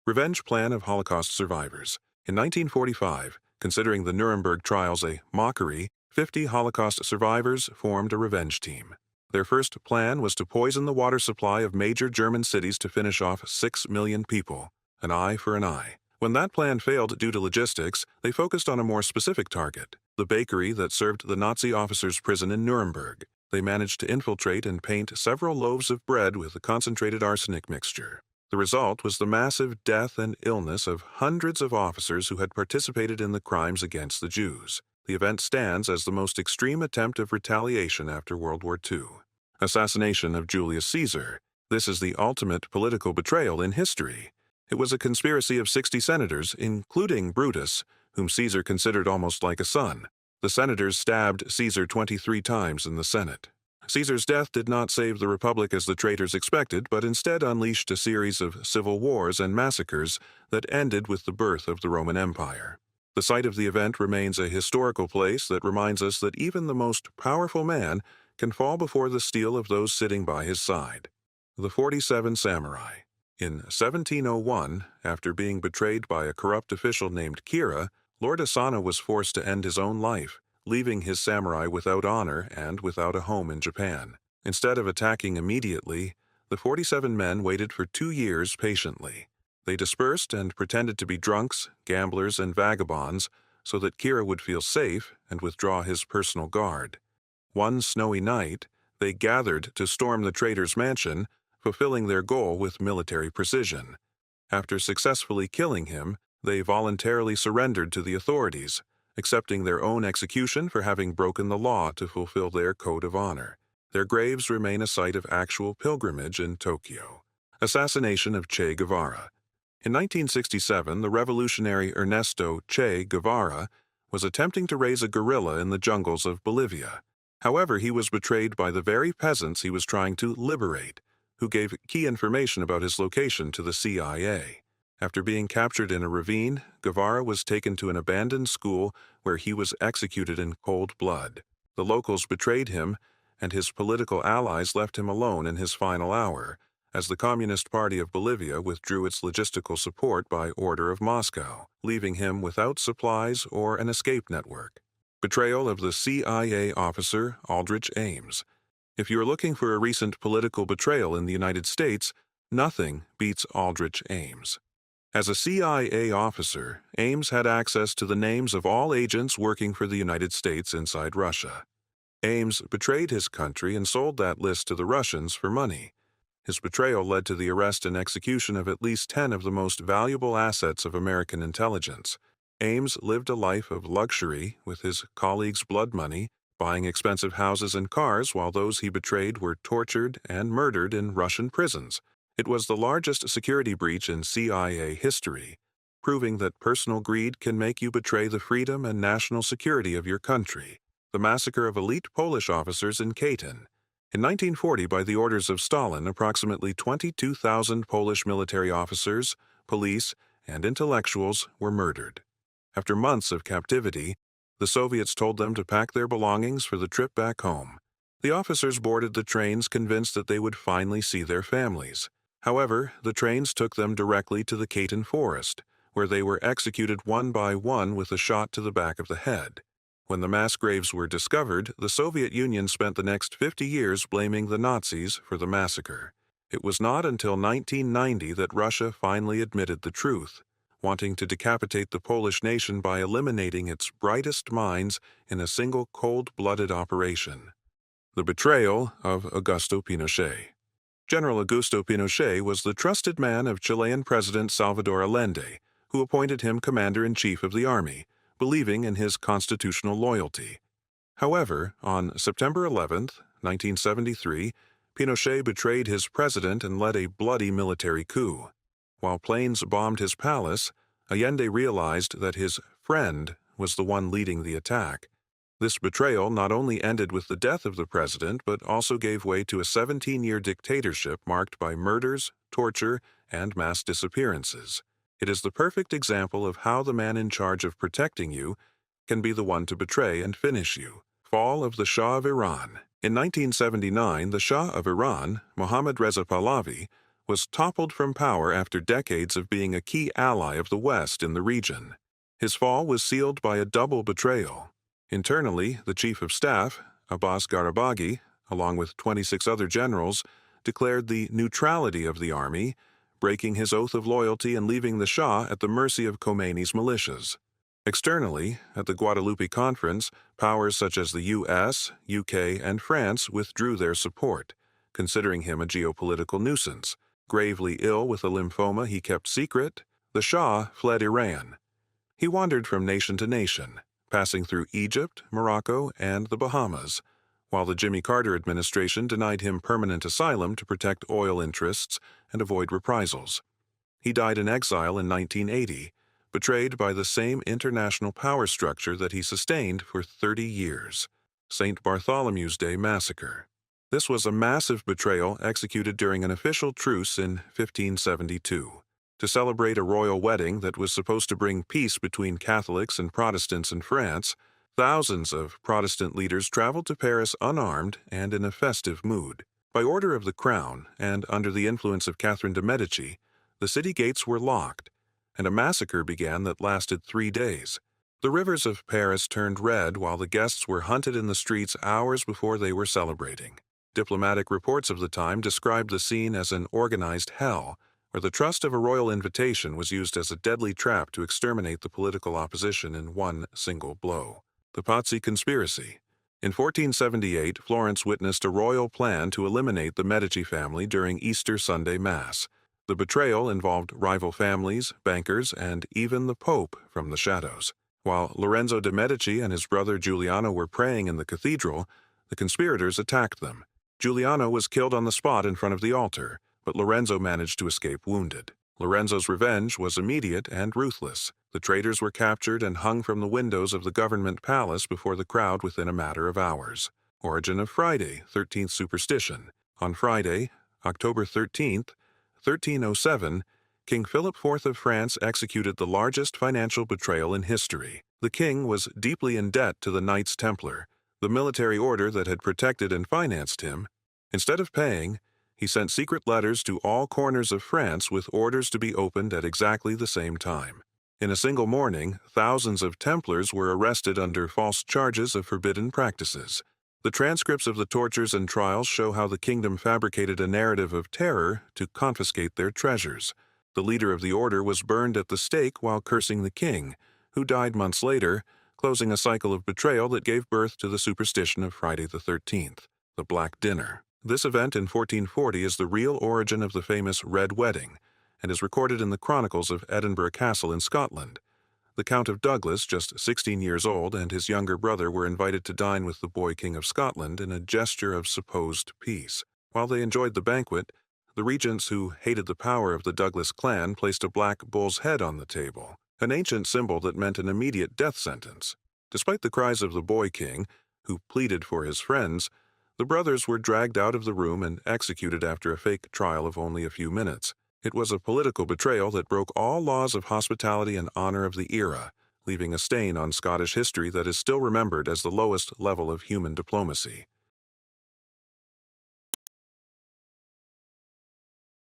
Revenge Plan of Holocaust Survivors. In 1945, considering the Nuremberg trials a mockery, 50 Holocaust survivors formed a revenge team. Their first plan was to poison the water supply of major German cities to finish off 6 million people, an eye for an eye. When that plan failed due to logistics, they focused on a more specific target, the bakery that served the Nazi officers' prison in Nuremberg. They managed to infiltrate and paint several loaves of bread with a concentrated arsenic mixture. The result was the massive death and illness of hundreds of officers who had participated in the crimes against the Jews. The event stands as the most extreme attempt of retaliation after World War II. Assassination of Julius Caesar. This is the ultimate political betrayal in history. It was a conspiracy of 60 senators, including Brutus, whom Caesar considered almost like a son. The senators stabbed Caesar 23 times in the Senate. Caesar's death did not save the Republic as the traitors expected, but instead unleashed a series of civil wars and massacres that ended with the birth of the Roman Empire. The site of the event remains a historical place that reminds us that even the most powerful man can fall before the steel of those sitting by his side. The 47 Samurai. In 1701, after being betrayed by a corrupt official named Kira, Lord Asano was forced to end his own life, leaving his samurai without honor and without a home in Japan. Instead of attacking immediately, the 47 men waited for 2 years patiently. They dispersed and pretended to be drunks, gamblers, and vagabonds so that Kira would feel safe and withdraw his personal guard. One snowy night, they gathered to storm the traitor's mansion, fulfilling their goal with military precision. After successfully killing him, they voluntarily surrendered to the authorities, accepting their own execution for having broken the law to fulfill their code of honor. Their graves remain a site of actual pilgrimage in Tokyo. Assassination of Che Guevara. In 1967, the revolutionary Ernesto Che Guevara was attempting to raise a guerrilla in the jungles of Bolivia. However, he was betrayed by the very peasants he was trying to liberate, who gave key information about his location to the CIA. After being captured in a ravine, Guevara was taken to an abandoned school where he was executed in cold blood. The locals betrayed him, and his political allies left him alone in his final hour, as the Communist Party of Bolivia withdrew its logistical support by order of Moscow, leaving him without supplies or an escape network. Betrayal of the CIA officer Aldrich Ames. If you are looking for a recent political betrayal in the United States, nothing beats Aldrich Ames. As a CIA officer, Ames had access to the names of all agents working for the United States inside Russia. Ames betrayed his country and sold that list to the Russians for money. His betrayal led to the arrest and execution of at least 10 of the most valuable assets of American intelligence. Ames lived a life of luxury with his colleagues' blood money, buying expensive houses and cars while those he betrayed were tortured and murdered in Russian prisons. It was the largest security breach in CIA history, proving that personal greed can make you betray the freedom and national security of your country. The massacre of elite Polish officers in Katyn. In 1940, by the orders of Stalin, approximately 22,000 Polish military officers, police, and intellectuals were murdered. After months of captivity, the Soviets told them to pack their belongings for the trip back home. The officers boarded the trains convinced that they would finally see their families. However, the trains took them directly to the Katyn forest, where they were executed one by one with a shot to the back of the head. When the mass graves were discovered, the Soviet Union spent the next 50 years blaming the Nazis for the massacre. It was not until 1990 that Russia finally admitted the truth, wanting to decapitate the Polish nation by eliminating its brightest minds in a single cold-blooded operation. The betrayal of Augusto Pinochet. General Augusto Pinochet was the trusted man of Chilean President Salvador Allende, who appointed him commander-in-chief of the army, believing in his constitutional loyalty. However, on September 11, 1973, Pinochet betrayed his president and led a bloody military coup. While planes bombed his palace, Allende realized that his friend was the one leading the attack. This betrayal not only ended with the death of the president, but also gave way to a 17-year dictatorship marked by murders, torture, and mass disappearances. It is the perfect example of how the man in charge of protecting you can be the one to betray and finish you. Fall of the Shah of Iran. In 1979, the Shah of Iran, Mohammad Reza Pahlavi, was toppled from power after decades of being a key ally of the West in the region. His fall was sealed by a double betrayal. Internally, the chief of staff, Abbas Garabaghi, along with 26 other generals, declared the neutrality of the army, breaking his oath of loyalty and leaving the Shah at the mercy of Khomeini's militias. Externally, at the Guadalupe Conference, powers such as the US, UK, and France withdrew their support, considering him a geopolitical nuisance. Gravely ill with a lymphoma he kept secret, the Shah fled Iran. He wandered from nation to nation, passing through Egypt, Morocco, and the Bahamas, while the Jimmy Carter administration denied him permanent asylum to protect oil interests and avoid reprisals. He died in exile in 1980, betrayed by the same international power structure that he sustained for 30 years. St. Bartholomew's Day Massacre. This was a massive betrayal executed during an official truce in 1572. To celebrate a royal wedding that was supposed to bring peace between Catholics and Protestants in France, thousands of Protestant leaders traveled to Paris unarmed and in a festive mood. By order of the crown, and under the influence of Catherine de' Medici, the city gates were locked, and a massacre began that lasted 3 days. The rivers of Paris turned red while the guests were hunted in the streets hours before they were celebrating. Diplomatic reports of the time described the scene as an organized hell, where the trust of a royal invitation was used as a deadly trap to exterminate the political opposition in one single blow. The Pazzi conspiracy. In 1478, Florence witnessed a royal plan to eliminate the Medici family during Easter Sunday Mass. The betrayal involved rival families, bankers, and even the Pope from the shadows. While Lorenzo de' Medici and his brother Giuliano were praying in the cathedral, the conspirators attacked them. Giuliano was killed on the spot in front of the altar, but Lorenzo managed to escape wounded. Lorenzo's revenge was immediate and ruthless. The traitors were captured and hung from the windows of the government palace before the crowd within a matter of hours. Origin of Friday, 13th Superstition. On Friday, October 13th, 1307, King Philip IV of France executed the largest financial betrayal in history. The king was deeply in debt to the Knights Templar, the military order that had protected and financed him. Instead of paying, he sent secret letters to all corners of France with orders to be opened at exactly the same time. In a single morning, thousands of Templars were arrested under false charges of forbidden practices. The transcripts of the tortures and trials show how the kingdom fabricated a narrative of terror to confiscate their treasures. The leader of the order was burned at the stake while cursing the king, who died months later, closing a cycle of betrayal that gave birth to the superstition of Friday the 13th, the Black Dinner. This event in 1440 is the real origin of the famous Red Wedding, and is recorded in the chronicles of Edinburgh Castle in Scotland. The Count of Douglas, just 16 years old, and his younger brother were invited to dine with the boy King of Scotland in a gesture of supposed peace. While they enjoyed the banquet, the regents who hated the power of the Douglas clan placed a black bull's head on the table, an ancient symbol that meant an immediate death sentence. Despite the cries of the boy king, who pleaded for his friends, the brothers were dragged out of the room and executed after a fake trial of only a few minutes. It was a political betrayal that broke all laws of hospitality and honor of the era, leaving a stain on Scottish history that is still remembered as the lowest level of human diplomacy.